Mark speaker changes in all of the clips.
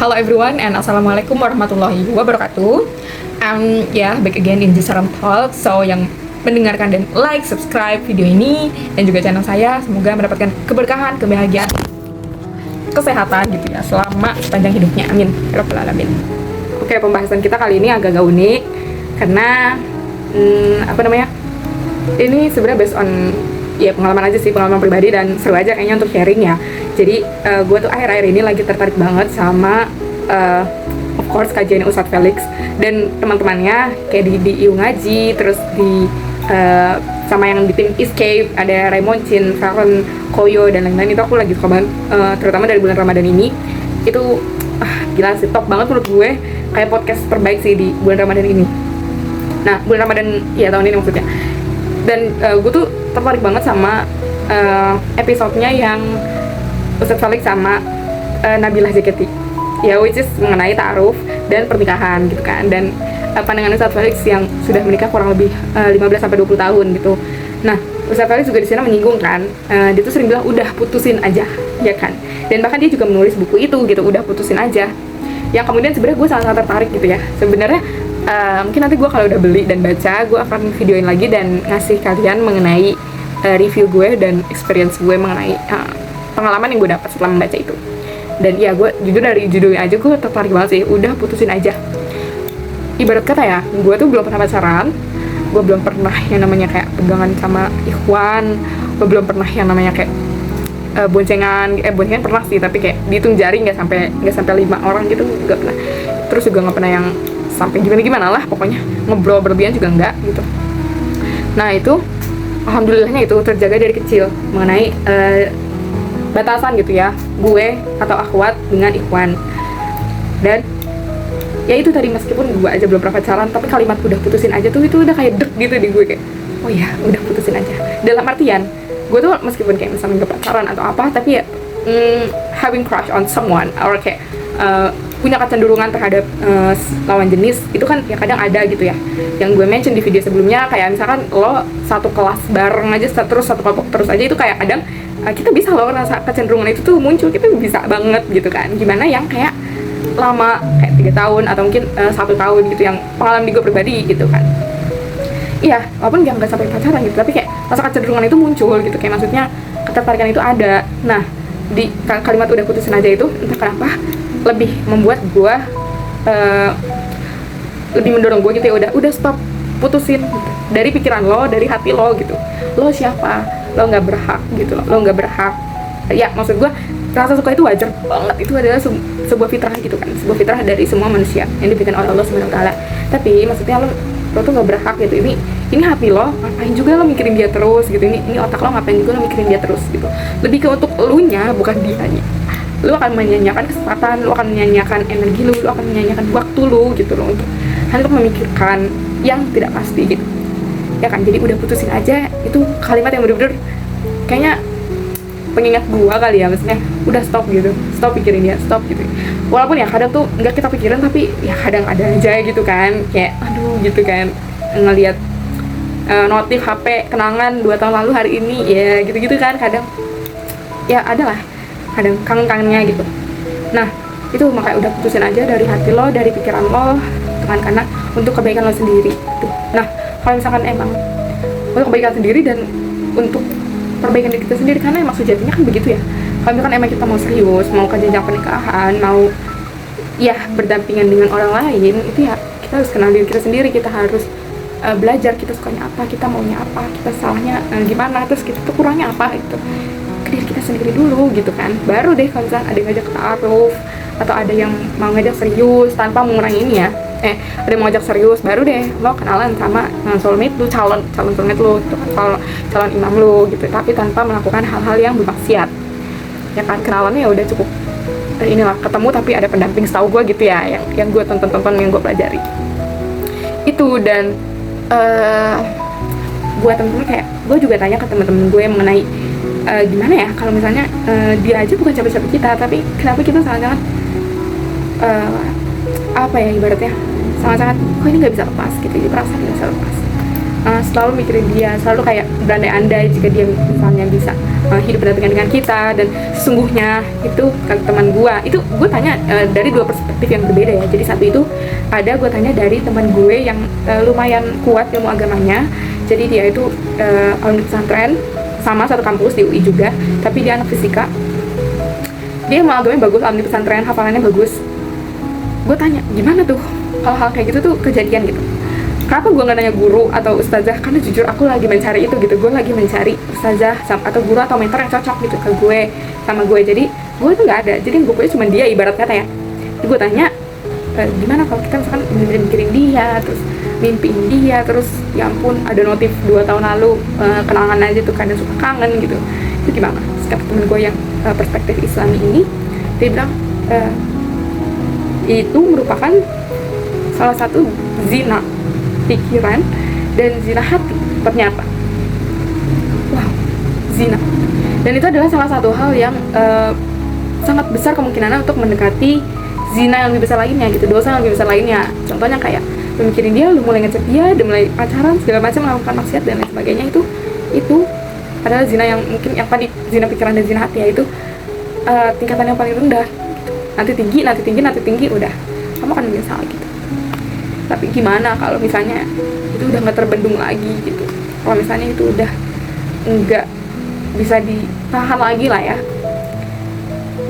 Speaker 1: Hello everyone and assalamualaikum warahmatullahi wabarakatuh. Back again in Jisaram Talk. So yang mendengarkan dan like, subscribe video ini dan juga channel saya, semoga mendapatkan keberkahan, kebahagiaan, kesehatan gitu ya selama sepanjang hidupnya. Amin ya rabbal alamin. Oke, pembahasan kita kali ini agak unik karena ini sebenarnya based on pengalaman aja sih, pengalaman pribadi dan seru aja kayaknya untuk sharing ya. Jadi gue tuh akhir-akhir ini lagi tertarik banget sama of course kajian Ustadz Felix dan teman-temannya kayak di IU Ngaji, terus di sama yang di tim Escape ada Raymond Chin, Farhan, Koyo dan lain-lain. Itu aku lagi suka banget, terutama dari bulan Ramadan ini. Itu gila sih, top banget menurut gue, kayak podcast terbaik sih di bulan Ramadan ini. Nah, bulan Ramadan ya tahun ini maksudnya. Dan gue tuh tertarik banget sama episodenya yang Ustadz Felix sama Nabila Zeketi, ya, which is mengenai ta'aruf dan pernikahan gitu kan. Dan pandangan Ustadz Felix yang sudah menikah kurang lebih 15-20 tahun gitu. Nah, Ustadz Felix juga di sana menyinggung kan, dia tuh sering bilang udah putusin aja, ya kan. Dan bahkan dia juga menulis buku itu gitu, udah putusin aja. Yang kemudian sebenarnya gue sangat tertarik gitu ya. Sebenarnya mungkin nanti gue kalau udah beli dan baca, gue akan videoin lagi dan ngasih kalian mengenai review gue dan experience gue mengenai pengalaman yang gue dapat setelah membaca itu. Dan ya, gue jujur dari judulnya aja gue tertarik banget sih, udah putusin aja. Ibarat kata ya, gue tuh belum pernah pacaran, gue belum pernah yang namanya kayak pegangan sama ikhwan, gue belum pernah yang namanya kayak boncengan pernah sih, tapi kayak dihitung jari nggak sampai 5 orang gitu, nggak pernah. Terus juga nggak pernah yang sampai gimana lah, pokoknya ngobrol berlebihan juga nggak gitu. Nah itu alhamdulillahnya itu terjaga dari kecil mengenai batasan gitu ya, gue atau akhwat dengan ikhwan. Dan ya itu tadi, meskipun gue aja belum pernah pacaran, tapi kalimat udah putusin aja tuh itu udah kayak deg gitu di gue, kayak oh ya udah putusin aja. Dalam artian gue tuh meskipun kayak misalnya gak pacaran atau apa, tapi ya having crush on someone or kayak punya kecenderungan terhadap lawan jenis itu kan ya kadang ada gitu ya. Yang gue mention di video sebelumnya, kayak misalkan lo satu kelas bareng aja terus satu kelompok terus aja, itu kayak kadang kita bisa loh rasa kecenderungan itu tuh muncul, kita bisa banget gitu kan. Gimana yang kayak lama kayak 3 tahun atau mungkin 1 tahun gitu, yang pengalaman di gue pribadi gitu kan. Iya, walaupun nggak sampai pacaran gitu, tapi kayak rasa kecenderungan itu muncul gitu, kayak maksudnya ketertarikan itu ada. Nah, di kalimat udah putusin aja itu entah kenapa lebih membuat gue lebih mendorong gue gitu ya, udah stop, putusin gitu. Dari pikiran lo, dari hati lo gitu. Lo siapa? Lo nggak berhak gitu, lo nggak berhak. Ya maksud gue, rasa suka itu wajar banget, itu adalah sebuah fitrah gitu kan, sebuah fitrah dari semua manusia yang diberikan oleh Allah SWT. Tapi maksudnya lo tuh nggak berhak gitu. Ini hati lo, ngapain juga lo mikirin dia terus gitu. Ini otak lo, ngapain juga lo mikirin dia terus gitu. Lebih ke untuk elunya, bukan dianya. Lo akan menyanyiakan kesempatan, lo akan menyanyiakan energi lo akan menyanyiakan waktu lo gitu lo untuk hanya untuk memikirkan yang tidak pasti gitu, ya kan. Jadi udah putusin aja itu kalimat yang bener-bener kayaknya pengingat gua kali ya, maksudnya udah stop gitu, stop pikirin dia, stop gitu. Walaupun ya kadang tuh nggak kita pikirin, tapi ya kadang ada aja gitu kan, kayak aduh gitu kan, ngelihat notif HP kenangan 2 tahun lalu hari ini, ya gitu-gitu kan, kadang ya ada lah, kadang kangen-kangennya gitu. Nah itu makanya udah putusin aja dari hati lo, dari pikiran lo, karena untuk kebaikan lo sendiri gitu. Nah kalau misalkan emang untuk kebaikan sendiri dan untuk perbaikan diri kita sendiri, karena emang sejatinya kan begitu ya. Kalau misalkan emang kita mau serius, mau ke jenjang pernikahan, mau ya berdampingan dengan orang lain, itu ya kita harus kenal diri kita sendiri. Kita harus belajar kita sukanya apa, kita maunya apa, kita salahnya gimana, terus kita tuh kurangnya apa itu ke diri kita sendiri dulu gitu kan. Baru deh kalau misalkan ada yang ngajak ta'aruf atau ada yang mau ngajak serius tanpa mengurangi ini ya, ada yang mau ngajak serius, baru deh lo kenalan sama soulmate lu, calon soulmate lu gitu kan, calon imam lu gitu, tapi tanpa melakukan hal-hal yang bermaksiat, ya kan. Kenalannya ya udah cukup inilah, ketemu tapi ada pendamping, setahu gue gitu ya, yang gue tonton yang gue pelajari itu. Dan gue temen-temen kayak gue juga tanya ke temen-temen gue mengenai gimana ya kalau misalnya dia aja bukan siapa-siapa kita, tapi kenapa kita sangat-sangat apa ya, ibaratnya sangat-sangat kok ini nggak bisa lepas gitu, jadi perasaan nggak bisa lepas. selalu mikirin dia, selalu kayak berandai-andai jika dia misalnya bisa hidup berdampingan dengan kita. Dan sesungguhnya itu kata teman gue tanya dari dua perspektif yang berbeda ya. Jadi satu itu ada gue tanya dari teman gue yang lumayan kuat ilmu agamanya. Jadi dia itu alumni pesantren, sama satu kampus di UI juga, tapi dia anak fisika. Dia ilmu agamanya bagus, alumni pesantren, hafalannya bagus. Gue tanya, gimana tuh hal-hal kayak gitu tuh kejadian gitu? Kenapa gue gak nanya guru atau ustazah? Karena jujur aku lagi mencari itu gitu. Gue lagi mencari ustazah atau guru atau mentor yang cocok gitu ke gue, sama gue. Jadi gue tuh gak ada. Jadi gue cuma dia, ibarat kata ya. Gue tanya, gimana kalau kita misalkan mikirin dia, terus mimpiin dia, terus ya ampun ada notif 2 tahun lalu, kenangan aja tuh kadang suka kangen gitu. Itu gimana? Kata temen gue yang perspektif Islami ini, dia bilang itu merupakan salah satu zina pikiran dan zina hati ternyata. Wow, zina. Dan itu adalah salah satu hal yang sangat besar kemungkinan untuk mendekati zina yang lebih besar lainnya gitu, dosa yang lebih besar lainnya. Contohnya kayak lu mikirin dia, lu mulai ngechat dia, udah mulai pacaran segala macam, melakukan maksiat dan lain sebagainya. Itu adalah zina yang mungkin yang tadi zina pikiran dan zina hati ya, itu tingkatan yang paling rendah. Nanti tinggi, udah kamu akan menyesal gitu. Tapi gimana kalau misalnya itu udah nggak terbendung lagi gitu, kalau misalnya itu udah nggak bisa ditahan lagi lah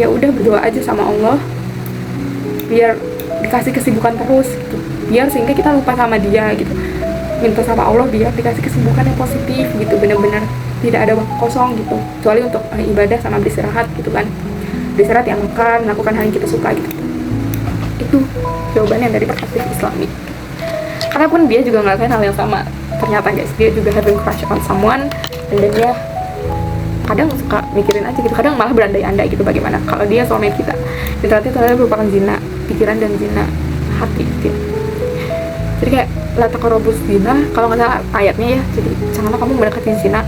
Speaker 1: ya udah berdoa aja sama Allah biar dikasih kesibukan terus gitu, biar sehingga kita lupa sama dia gitu. Minta sama Allah biar dikasih kesibukan yang positif gitu, benar-benar tidak ada waktu kosong gitu, kecuali untuk ibadah sama beristirahat gitu kan. Beristirahat yang melakukan hal yang kita suka gitu. Itu jawabannya dari perspektif Islami. Karena pun dia juga ngelakuin hal yang sama ternyata guys, dia juga having crush on someone, dan dia kadang suka mikirin aja gitu, kadang malah berandai-andai gitu bagaimana kalau dia soulmate kita. Dan ternyata itu adalah merupakan zina pikiran dan zina hati gitu. Jadi kayak la taqrabuz zina, kalau nggak salah ayatnya ya, jadi janganlah kamu mendekati zina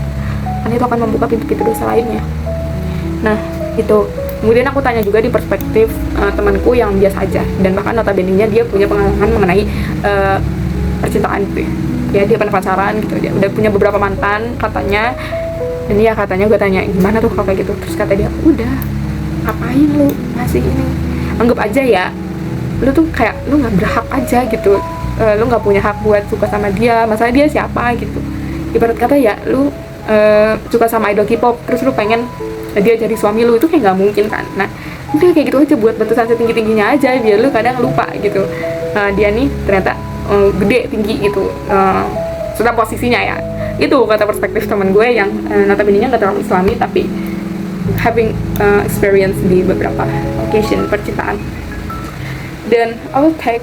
Speaker 1: karena itu akan membuka pintu-pintu dosa lainnya. Nah itu. Kemudian aku tanya juga di perspektif temanku yang biasa aja, dan bahkan notabene-nya dia punya pengalaman mengenai percintaan gitu ya. Dia pernah pacaran gitu, dia udah punya beberapa mantan katanya. Dan dia katanya, gue tanya gimana tuh kalau kayak gitu, terus kata dia, udah ngapain lu masih ini, anggap aja ya lu tuh kayak lu nggak berhak aja gitu, lu nggak punya hak buat suka sama dia, masalah dia siapa gitu. Ibarat kata ya lu suka sama idol K-pop, terus lu pengen dia jadi suami lu, itu kayak nggak mungkin kan. Nah udah kayak gitu aja, buat batasan setinggi-tingginya aja biar lu kadang lupa gitu, dia nih ternyata gede tinggi gitu, sudah posisinya ya. Itu kata perspektif teman gue yang notabene-nya nggak terlalu Islami tapi having experience di beberapa occasion percintaan. Dan I will take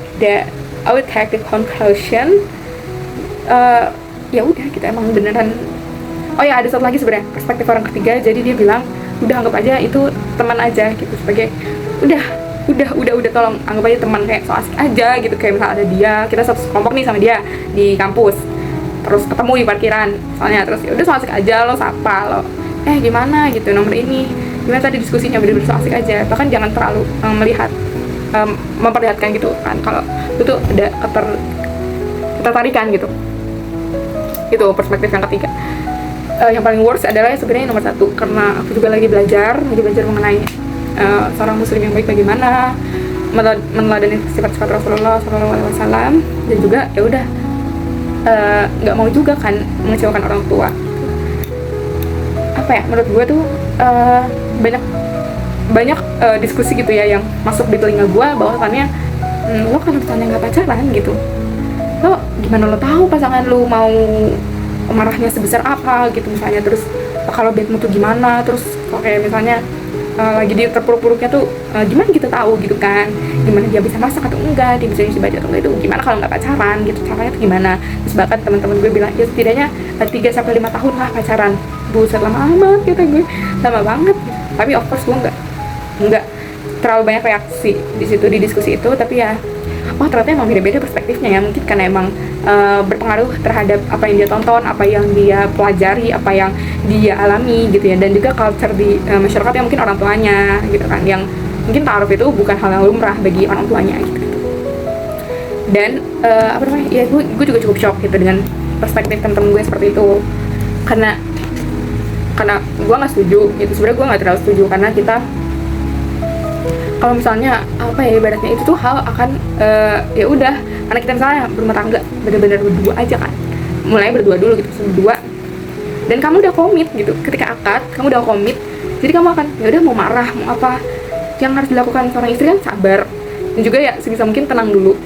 Speaker 1: the conclusion, ya udah kita emang beneran. Oh ya, ada satu lagi sebenarnya perspektif orang ketiga. Jadi dia bilang udah anggap aja itu teman aja gitu, sebagai udah tolong anggap aja teman, kayak so asik aja gitu. Kayak misalnya ada dia, kita satu kelompok nih sama dia di kampus, terus ketemu di parkiran soalnya, terus ya udah so asik aja, lo sapa lo, gimana gitu, nomor ini gimana tadi diskusinya, bener-bener so asik aja. Bahkan jangan terlalu memperlihatkan gitu kan kalau itu ada ketertarikan gitu. Itu perspektif yang ketiga. Yang paling worst adalah sebenarnya nomor satu, karena aku juga lagi belajar mengenai seorang muslim yang baik bagaimana, meneladani sifat-sifat Rasulullah SAW, dan juga ya udah nggak mau juga kan mengecewakan orang tua. Apa ya, menurut gue tuh banyak diskusi gitu ya yang masuk di telinga gue, bahwasannya lo kan misalnya nggak pacaran gitu, lo gimana lo tahu pasangan lo mau marahnya sebesar apa gitu misalnya, terus kalau bad mood tuh gimana, terus kalau kayak misalnya lagi di terpuruk-puruknya tuh gimana kita tahu gitu kan, gimana dia bisa masak atau enggak, dia bisa nyuci baju atau enggak, itu gimana kalau nggak pacaran gitu, caranya tuh gimana. Terus bahkan teman-teman gue bilang ya setidaknya 3-5 tahun lah pacaran. Buset, lama amat kata gue, lama banget. Tapi of course gue nggak terlalu banyak reaksi di situ, di diskusi itu. Tapi ya ternyata emang beda-beda perspektifnya ya, mungkin karena emang berpengaruh terhadap apa yang dia tonton, apa yang dia pelajari, apa yang dia alami gitu ya, dan juga culture di masyarakat yang mungkin orang tuanya gitu kan, yang mungkin ta'aruf itu bukan hal yang lumrah bagi orang tuanya gitu. Dan ya gue juga cukup shock gitu dengan perspektif temen-temen gue seperti itu, karena gue nggak setuju gitu. Sebenarnya gue nggak terlalu setuju, karena kita kalau misalnya apa ya ibaratnya itu tuh hal akan ya udah, karena kita misalnya berumah tangga bener-bener berdua aja kan, mulai berdua dulu gitu, berdua, dan kamu udah komit gitu, ketika akad kamu udah komit, jadi kamu akan ya udah mau marah mau apa, yang harus dilakukan seorang istri kan sabar, dan juga ya sebisa mungkin tenang dulu.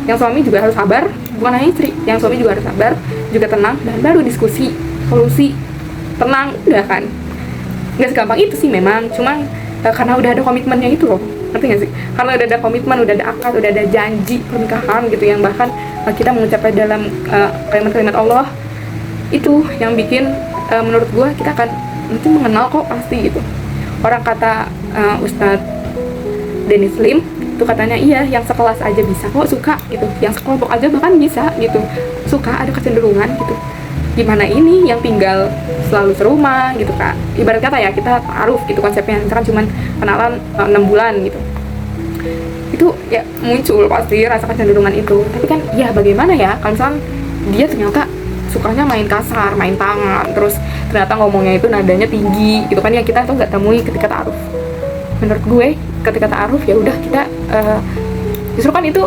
Speaker 1: Yang suami juga harus sabar, bukan hanya istri, yang suami juga harus sabar, juga tenang, dan baru diskusi solusi, tenang, udah kan. Nggak segampang itu sih memang, cuman karena udah ada komitmennya itu loh, ngerti nggak sih? Karena udah ada komitmen, udah ada akad, udah ada janji pernikahan gitu, yang bahkan kita mengucapkan dalam kalimat-kalimat Allah, itu yang bikin menurut gue kita akan nanti mengenal kok pasti gitu. Orang kata Ustadz Dennis Lim itu katanya, iya yang sekelas aja bisa kok suka gitu, yang sekelompok aja bahkan bisa gitu, suka, ada kecenderungan gitu. Gimana ini yang tinggal selalu serumah gitu kan, ibarat kata ya kita taruh gitu konsepnya, misalkan cuman kenalan 6 bulan gitu, itu ya muncul pasti rasa kecenderungan itu. Tapi kan ya bagaimana ya kalau misalkan dia ternyata sukanya main kasar, main tangan, terus ternyata ngomongnya itu nadanya tinggi gitu kan, ya kita tuh nggak temui ketika ta'aruf. Menurut gue ketika ta'aruf ya udah kita justru kan itu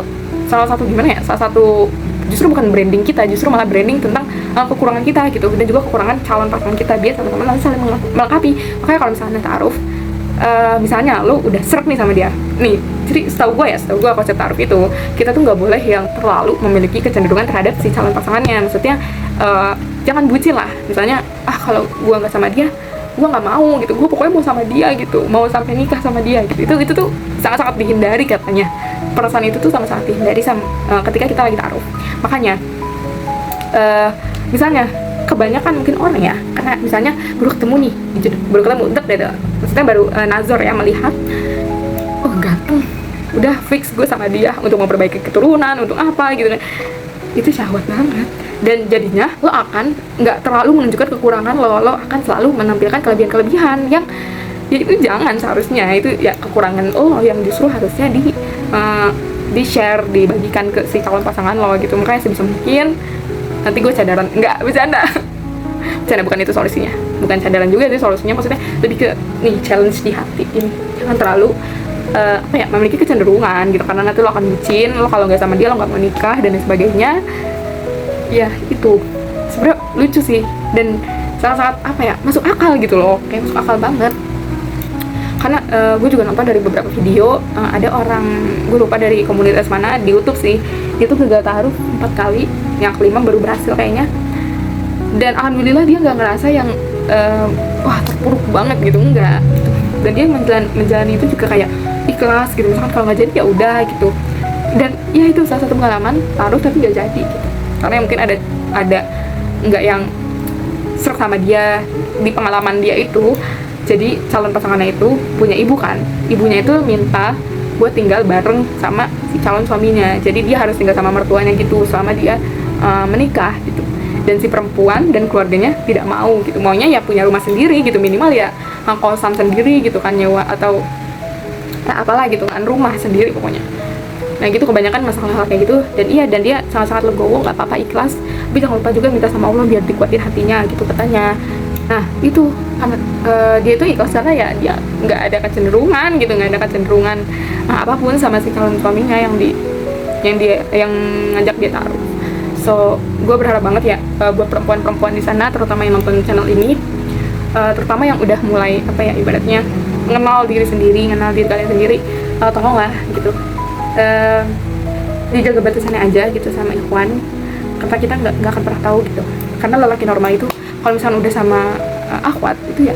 Speaker 1: salah satu gimana ya, salah satu justru bukan branding kita, justru malah branding tentang kekurangan kita gitu, dan juga kekurangan calon pasangan kita, biar teman-teman nanti saling melengkapi. Makanya kalau misalnya ta'aruf, misalnya lo udah seret nih sama dia nih, jadi setahu gue konsep ta'aruf itu kita tuh nggak boleh yang terlalu memiliki kecenderungan terhadap si calon pasangannya. Maksudnya jangan bucin lah, misalnya kalau gue nggak sama dia gue nggak mau gitu, gue pokoknya mau sama dia gitu, mau sampai nikah sama dia gitu. Itu tuh sangat-sangat dihindari katanya, perasaan itu tuh sangat-sangat dihindari ketika kita lagi ta'aruf. Makanya misalnya kebanyakan mungkin orang ya, karena misalnya baru ketemu nih gitu, baru ketemu maksudnya baru nazar ya, melihat oh ganteng, udah fix gue sama dia untuk memperbaiki keturunan, untuk apa gitu kan, itu syahwat banget. Dan jadinya lo akan nggak terlalu menunjukkan kekurangan lo akan selalu menampilkan kelebihan-kelebihan yang ya itu jangan, seharusnya itu ya kekurangan lo yang justru harusnya di share, dibagikan ke si calon pasangan lo gitu. Makanya sebisa mungkin, nanti gue cadaran, nggak bercanda bukan itu solusinya, bukan cadaran juga sih solusinya, maksudnya lebih ke nih challenge di hati ini, jangan terlalu memiliki kecenderungan gitu, karena nanti lo akan bucin, lo kalau nggak sama dia lo nggak mau nikah dan lain sebagainya. Ya itu sebenarnya lucu sih, dan sangat-sangat masuk akal gitu loh, kayak masuk akal banget. Karena gue juga nonton dari beberapa video, ada orang, gue lupa dari komunitas mana di YouTube sih, itu gagal ta'aruf 4 kali, yang kelima baru berhasil kayaknya. Dan alhamdulillah dia nggak ngerasa yang wah terpuruk banget gitu, enggak gitu. Dan dia menjalani itu juga kayak ikhlas gitu, misalkan kalau nggak jadi ya udah gitu. Dan ya itu salah satu pengalaman ta'aruf tapi nggak jadi gitu, karena mungkin ada nggak yang serak sama dia. Di pengalaman dia itu, jadi calon pasangannya itu punya ibu kan, ibunya itu minta buat tinggal bareng sama si calon suaminya, jadi dia harus tinggal sama mertuanya gitu selama dia menikah gitu. Dan si perempuan dan keluarganya tidak mau gitu, maunya ya punya rumah sendiri gitu, minimal ya kosan sendiri gitu kan, nyewa atau apalah gitu kan, rumah sendiri pokoknya. Nah gitu kebanyakan masalah kayak gitu. Dan dia sangat-sangat legowo, nggak apa-apa, ikhlas, tapi jangan lupa juga minta sama Allah biar dikuatin hatinya gitu katanya. Nah itu dia itu ikhlas karena ya dia nggak ada kecenderungan gitu, nggak ada kecenderungan apapun sama si calon suaminya yang ngajak dia ta'aruf. So gue berharap banget ya buat perempuan-perempuan di sana, terutama yang nonton channel ini, terutama yang udah mulai ibaratnya mengenal diri sendiri, mengenal diri kalian sendiri, tolonglah gitu, dijaga batasannya aja gitu sama ikhwan, karena kita nggak akan pernah tahu gitu. Karena lelaki normal itu kalau misalnya udah sama akhwat itu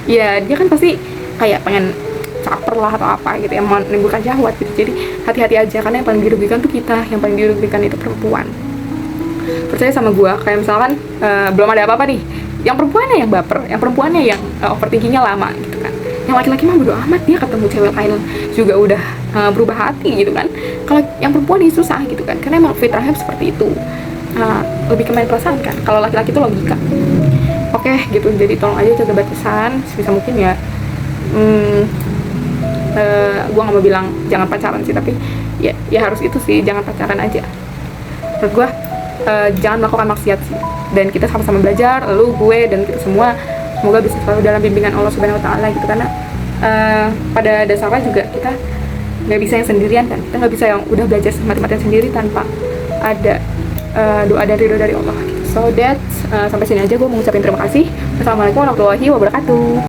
Speaker 1: ya dia kan pasti kayak pengen caper lah atau apa gitu, yang menimbulkan syahwat gitu. Jadi hati-hati aja, karena yang paling dirugikan tuh kita, yang paling dirugikan itu perempuan. Percaya sama gue, kayak misalkan belum ada apa-apa nih, yang perempuannya yang baper, yang perempuannya yang overthinkingnya lama gitu kan. Yang laki-laki mah bodo amat, dia ketemu cewek lain juga udah berubah hati gitu kan. Kalau yang perempuan ini susah gitu kan, karena emang fitrahnya seperti itu, lebih ke main perasaan kan. Kalau laki-laki itu logika. Oke gitu, jadi tolong aja jaga batasan sebisa mungkin ya. Gue nggak mau bilang jangan pacaran sih, tapi ya harus itu sih, jangan pacaran aja. Menurut gue jangan melakukan maksiat sih. Dan kita sama-sama belajar, lu, gue, dan kita semua semoga bisa selalu dalam bimbingan Allah Subhanahu Wa Taala gitu. Karena pada dasarnya juga kita nggak bisa yang sendirian kan, kita nggak bisa yang udah belajar mati-matian sendiri tanpa ada doa dan ridho dari Allah gitu. So that sampai sini aja gue mau ngucapin terima kasih. Wassalamualaikum warahmatullahi wabarakatuh.